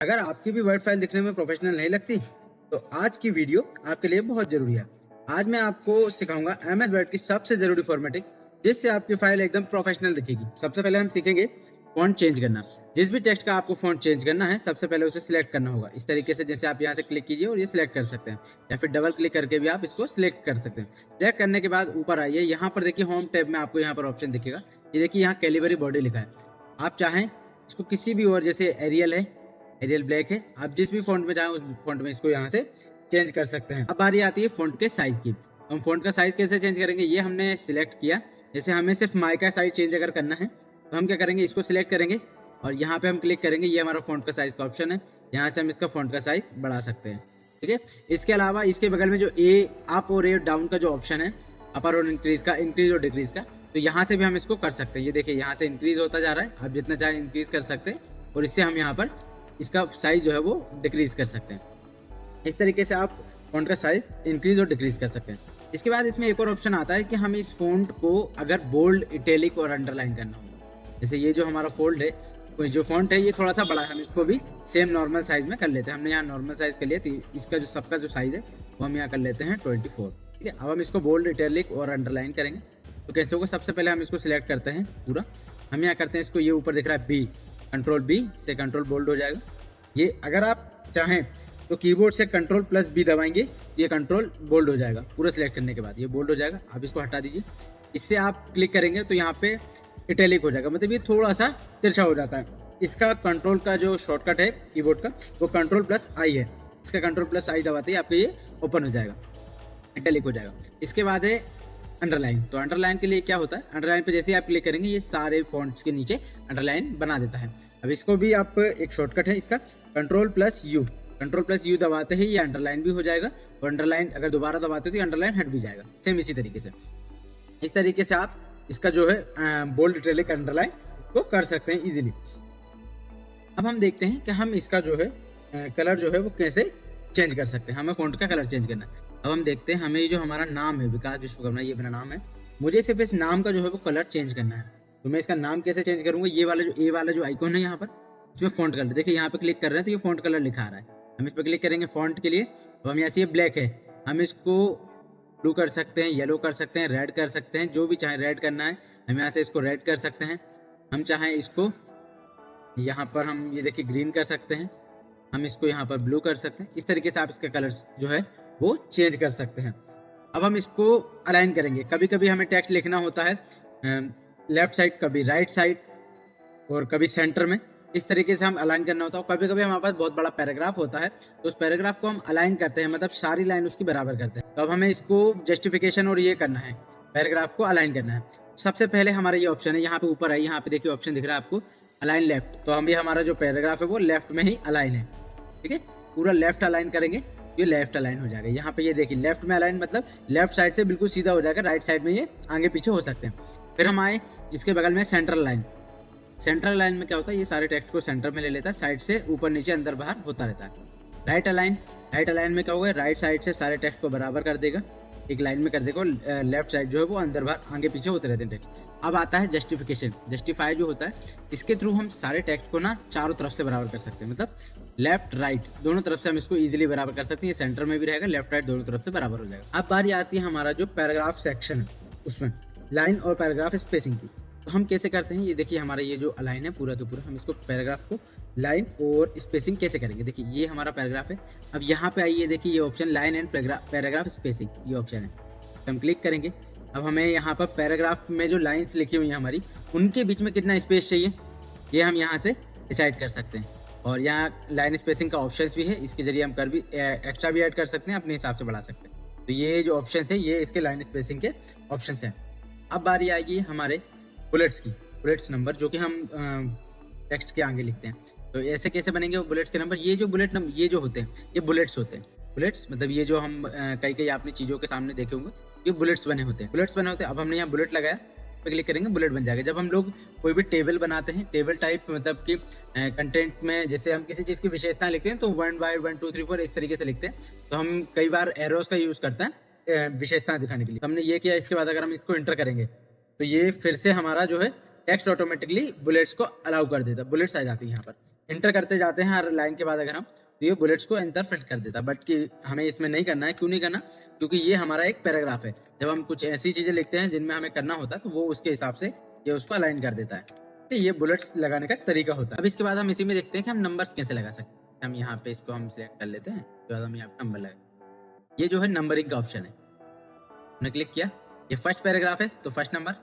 अगर आपकी भी वर्ड फाइल दिखने में प्रोफेशनल नहीं लगती तो आज की वीडियो आपके लिए बहुत जरूरी है। आज मैं आपको सिखाऊंगा एमएस वर्ड की सबसे जरूरी फॉर्मेटिंग जिससे आपकी फाइल एकदम प्रोफेशनल दिखेगी। सबसे पहले हम सीखेंगे फॉन्ट चेंज करना। जिस भी टेक्स्ट का आपको फॉन्ट चेंज करना है सबसे पहले उसे सिलेक्ट करना होगा। इस तरीके से जैसे आप यहाँ से क्लिक कीजिए और ये सिलेक्ट कर सकते हैं या फिर डबल क्लिक करके भी आप इसको सिलेक्ट कर सकते हैं। सिलेक्ट करने के बाद ऊपर आइए, यहाँ पर देखिए होम टैब में आपको यहाँ पर ऑप्शन दिखेगा। ये देखिए यहाँ कैलिबरी बॉडी लिखा है। आप चाहें इसको किसी भी और, जैसे एरियल है, एरियल ब्लैक है, आप जिस भी फॉन्ट में चाहें उस फॉन्ट में इसको यहाँ से चेंज कर सकते हैं। अब बारी आती है फॉन्ट के साइज की। हम फॉन्ट का साइज कैसे चेंज करेंगे ये हमने सिलेक्ट किया। जैसे हमें सिर्फ माई का साइज चेंज अगर करना है तो हम क्या करेंगे, इसको सिलेक्ट करेंगे और यहाँ पे हम क्लिक करेंगे। ये हमारा फॉन्ट का साइज का ऑप्शन है, यहाँ से हम इसका फॉन्ट का साइज बढ़ा सकते हैं। ठीक है, इसके अलावा इसके बगल में जो ए अप और ए डाउन का जो ऑप्शन है, अपर और इंक्रीज का, इंक्रीज और डिक्रीज का, तो यहाँ से भी हम इसको कर सकते हैं। ये देखिए यहाँ से इंक्रीज होता जा रहा है, आप जितना चाहे इंक्रीज कर सकते हैं और इससे हम यहाँ पर इसका साइज जो है वो डिक्रीज कर सकते हैं। इस तरीके से आप फॉन्ट का साइज इंक्रीज और डिक्रीज कर सकते हैं। इसके बाद इसमें एक और ऑप्शन आता है कि हम इस फॉन्ट को अगर बोल्ड, इटैलिक और अंडरलाइन करना हो। जैसे ये जो हमारा फोल्ड है, जो फॉन्ट है ये थोड़ा सा बड़ा है, हम इसको भी सेम नॉर्मल साइज में कर लेते हैं। हमने यहाँ नॉर्मल साइज कर लिया तो इसका जो सबका जो साइज है वो हम यहाँ कर लेते हैं 24। ठीक है, अब हम इसको बोल्ड, इटैलिक और अंडरलाइन करेंगे तो कैसे होगा। सबसे पहले हम इसको सिलेक्ट करते हैं पूरा। हम यहाँ करते हैं इसको, ये ऊपर दिख रहा है बी, कंट्रोल बी से कंट्रोल बोल्ड हो जाएगा। ये अगर आप चाहें तो कीबोर्ड से कंट्रोल प्लस बी दबाएंगे, ये कंट्रोल बोल्ड हो जाएगा। पूरा सिलेक्ट करने के बाद ये बोल्ड हो जाएगा। आप इसको हटा दीजिए। इससे आप क्लिक करेंगे तो यहाँ पे इटैलिक हो जाएगा, मतलब ये थोड़ा सा तिरछा हो जाता है। इसका कंट्रोल का जो शॉर्टकट है कीबोर्ड का वो कंट्रोल प्लस आई है। इसका कंट्रोल प्लस आई दबाते ही आपके ये ओपन हो जाएगा, इटैलिक हो जाएगा। इसके बाद है अंडरलाइन। तो अंडरलाइन के लिए क्या होता है, अंडरलाइन पे जैसे आप क्लिक करेंगे ये सारे फॉन्ट्स के नीचे अंडरलाइन बना देता है। अब इसको भी आप, एक शॉर्टकट है इसका, control plus you, control plus you दबाते ही ये अंडरलाइन भी हो जाएगा और अंडरलाइन अगर दोबारा दबाते हो तो अंडरलाइन हट भी जाएगा। सेम इसी तरीके से, इस तरीके से आप इसका जो है बोल्ड, इटैलिक, अंडरलाइन को कर सकते हैं इजीली। अब हम देखते हैं कि हम इसका जो है कलर जो है वो कैसे चेंज कर सकते हैं। हमें फॉन्ट का कलर चेंज करना है। अब हम देखते हैं, हमें जो हमारा नाम है विकास विश्वकर्मा, ये मेरा नाम है, मुझे सिर्फ इस नाम का जो है वो कलर चेंज करना है। तो मैं इसका नाम कैसे चेंज करूंगा, ये वाला जो ए वाला जो आइकॉन है यहाँ पर, इसमें फॉन्ट कलर देखिए, यहाँ पे क्लिक कर रहे हैं तो ये फॉन्ट कलर लिखा आ रहा है। हम इस पर क्लिक करेंगे फॉन्ट के लिए। अब हम यहाँ से, ये ब्लैक है, हम इसको ब्लू कर सकते हैं, येलो कर सकते हैं, रेड कर सकते हैं, जो भी चाहे रेड करना है हम यहाँ से इसको रेड कर सकते हैं। हम चाहें इसको यहाँ पर हम ये देखिए ग्रीन कर सकते हैं, हम इसको यहाँ पर ब्लू कर सकते हैं। इस तरीके से आप इसके कलर्स जो है वो चेंज कर सकते हैं। अब हम इसको अलाइन करेंगे। कभी कभी हमें टेक्स्ट लिखना होता है लेफ्ट साइड, कभी राइट साइड और कभी सेंटर में। इस तरीके से हम अलाइन करना होता है। कभी कभी हमारे पास बहुत बड़ा पैराग्राफ होता है तो उस पैराग्राफ को हम अलाइन करते हैं, मतलब सारी लाइन उसकी बराबर करते हैं। तो अब हमें इसको जस्टिफिकेशन और ये करना है, पैराग्राफ को अलाइन करना है। सबसे पहले हमारा ये ऑप्शन है, यहाँ पे ऊपर है, यहाँ पे देखिए ऑप्शन दिख रहा है आपको अलाइन लेफ्ट। तो हम भी, हमारा जो पैराग्राफ है वो लेफ्ट में ही अलाइन है। ठीक है, पूरा लेफ्ट अलाइन करेंगे, ये लेफ्ट अलाइन हो जाएगा। यहाँ पे ये देखिए लेफ्ट में अलाइन, मतलब लेफ्ट साइड से बिल्कुल सीधा हो जाएगा, राइट साइड में ये आगे पीछे हो सकते हैं। फिर हम आए इसके बगल में सेंट्रल लाइन। सेंट्रल लाइन में क्या होता है, ये सारे टेक्स्ट को सेंटर में ले लेता है, साइड से ऊपर नीचे अंदर बाहर होता रहता है। राइट अलाइन, राइट अलाइन में क्या होगा, राइट साइड से सारे टेक्स्ट को बराबर कर देगा, एक लाइन में कर देगा। लेफ्ट साइड जो है वो अंदर बाहर आगे पीछे होते रहते हैं टेक्स्ट। अब आता है जस्टिफिकेशन। जस्टिफाई जो होता है, इसके थ्रू हम सारे टेक्स्ट को ना चारों तरफ से बराबर कर सकते हैं, मतलब लेफ्ट राइट दोनों तरफ से हम इसको इजीली बराबर कर सकते हैं। ये सेंटर में भी रहेगा, लेफ्ट राइट दोनों तरफ से बराबर हो जाएगा। अब बारी आती है हमारा जो पैराग्राफ सेक्शन है उसमें लाइन और पैराग्राफ स्पेसिंग की। तो हम कैसे करते हैं, ये देखिए हमारा ये जो अलाइन है पूरा का पूरा, हम इसको पैराग्राफ को लाइन और स्पेसिंग कैसे करेंगे। देखिए ये हमारा पैराग्राफ है। अब यहाँ पे आइए, देखिए ये option line and paragraph spacing, ये ऑप्शन है, हम क्लिक करेंगे। अब हमें यहाँ पर पैराग्राफ में जो लाइंस लिखी हुई हैं हमारी, उनके बीच में कितना स्पेस चाहिए ये हम यहाँ से डिसाइड कर सकते हैं। और यहाँ लाइन स्पेसिंग का ऑप्शंस भी है, इसके जरिए हम कर भी एक्स्ट्रा भी ऐड कर सकते हैं, अपने हिसाब से बढ़ा सकते हैं। तो ये जो ऑप्शंस है ये इसके लाइन स्पेसिंग के ऑप्शंस हैं। अब बारी आएगी हमारे बुलेट्स की, बुलेट्स नंबर जो कि हम टेक्स्ट के आगे लिखते हैं। तो ऐसे कैसे बनेंगे वो बुलेट्स के नंबर। ये जो बुलेट नंबर, ये जो होते हैं ये बुलेट्स होते हैं। बुलेट्स मतलब ये जो हम कई कई आपने चीज़ों के सामने देखे होंगे, ये बुलेट्स बने होते हैं, बुलेट्स बने होते हैं। अब हमने यहाँ बुलेट लगाया, पे क्लिक करेंगे, बुलेट बन जाएगा। जब हम लोग कोई भी टेबल बनाते हैं, टेबल टाइप मतलब कि कंटेंट में जैसे हम किसी चीज़ की विशेषताएं लिखते हैं तो 1 बाय 1 2 3 4 इस तरीके से लिखते हैं। तो हम कई बार एरोस का यूज़ करते हैं विशेषताएं दिखाने के लिए। हमने ये किया, इसके बाद अगर हम इसको इंटर करेंगे तो ये फिर से हमारा जो है टेक्स्ट ऑटोमेटिकली बुलेट्स को अलाउ कर देता है, बुलेट्स आ जाती है यहाँ पर। इंटर करते जाते हैं हर लाइन के बाद अगर हम, तो ये बुलेट्स को अंदर फिट कर देता है। बट कि हमें इसमें नहीं करना है। क्यों नहीं करना? क्योंकि ये हमारा एक पैराग्राफ है। जब हम कुछ ऐसी चीजें लिखते हैं जिनमें हमें करना होता है, तो वो उसके हिसाब से ये उसको अलाइन कर देता है। तो ये बुलेट्स लगाने का तरीका होता है। अब इसके बाद हम इसी में देखते हैं कि हम नंबर्स कैसे लगा सकते हैं। हम यहाँ पे इसको हम सिलेक्ट कर लेते हैं, उसके बाद हम यहाँ पे नंबर लगा। ये जो है नंबरिंग का ऑप्शन है, हमने क्लिक किया। ये फर्स्ट पैराग्राफ है तो फर्स्ट नंबर,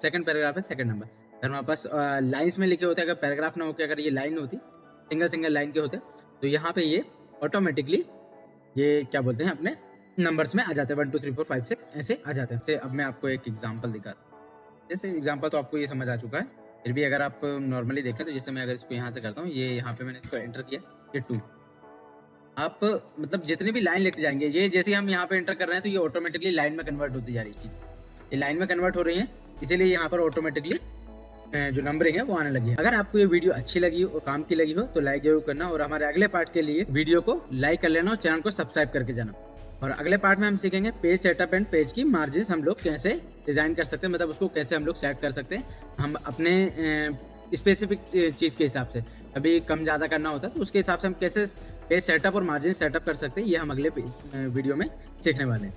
सेकंड पैराग्राफ है सेकंड नंबर। अगर हमारे पास लाइन्स में लिखे होते, अगर पैराग्राफ ना होकर अगर ये लाइन होती, सिंगल सिंगल लाइन के होते, तो यहाँ पे ये ऑटोमेटिकली ये क्या बोलते हैं अपने नंबर्स में आ जाते हैं। 1 2 3 4 5 6 ऐसे आ जाते हैं। जैसे अब मैं आपको एक एग्जांपल दिखाता हूँ। जैसे एग्जांपल तो आपको ये समझ आ चुका है, फिर भी अगर आप नॉर्मली देखें तो जैसे मैं अगर इसको यहाँ से करता हूँ, ये यहाँ पे मैंने इसको एंटर किया, ये 2। आप मतलब जितने भी लाइन लिखते जाएंगे, ये जैसे हम यहाँ पे एंटर कर रहे हैं तो ये ऑटोमेटिकली लाइन में कन्वर्ट होती जा रही है। ये लाइन में कन्वर्ट हो रही है, इसीलिए यहाँ पर ऑटोमेटिकली जो नंबरिंग है वो आने लगी है। अगर आपको ये वीडियो अच्छी लगी और काम की लगी हो तो लाइक जरूर करना, और हमारे अगले पार्ट के लिए वीडियो को लाइक कर लेना और चैनल को सब्सक्राइब करके जाना। और अगले पार्ट में हम सीखेंगे पेज सेटअप एंड पेज की मार्जिन हम लोग कैसे डिजाइन कर सकते हैं, मतलब उसको कैसे हम लोग सेट कर सकते हैं हम अपने स्पेसिफिक चीज के हिसाब से। कभी कम ज्यादा करना होता है तो उसके हिसाब से हम कैसे पेज सेटअप और मार्जिन सेटअप कर सकते हैं, ये हम अगले वीडियो में सीखने वाले हैं।